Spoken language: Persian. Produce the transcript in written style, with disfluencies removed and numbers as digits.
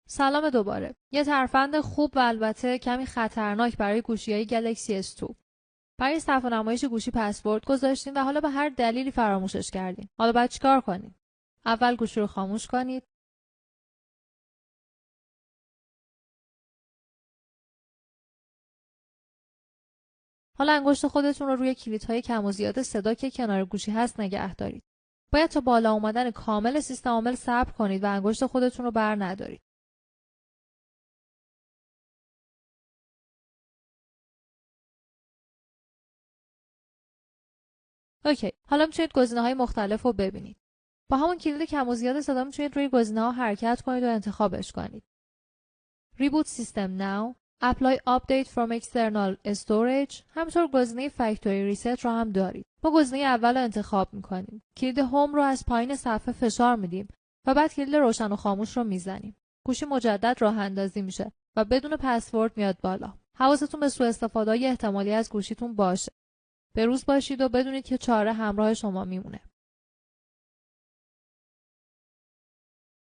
سلام دوباره. یه ترفند خوب و البته کمی خطرناک برای گوشی‌های گلکسی S2. برای صفحه نمایش گوشی پسورد گذاشتین و حالا به هر دلیلی فراموشش کردین. حالا باید چیکار کنید؟ اول گوشی رو خاموش کنید. حالا انگشت خودتون رو روی کلیدهای کم و زیاد صدا که کنار گوشی هست نگه دارید. باید تا بالا اومدن کامل سیستم عامل صبر کنید و انگشت خودتون رو بر ندارید. اوکی. حالا میتونید گزینه‌های مختلف رو ببینید. با همون کلید کم و زیاد صدا میتونید روی گزینه‌ها حرکت کنید و انتخابش کنید. Reboot System Now، Apply Update from External Storage، همینطور گزینه Factory Reset رو هم دارید. ما گزینه اول رو انتخاب میکنیم. کلید هوم رو از پایین صفحه فشار میدیم و بعد کلید روشن و خاموش رو میزنیم. گوشی مجدد راه اندازی میشه و بدون پسورد میاد بالا. حواستون به سوء استفاده‌های احتمالی از گوشیتون باشه. به روز باشید و بدونید که چاره همراه شما میمونه.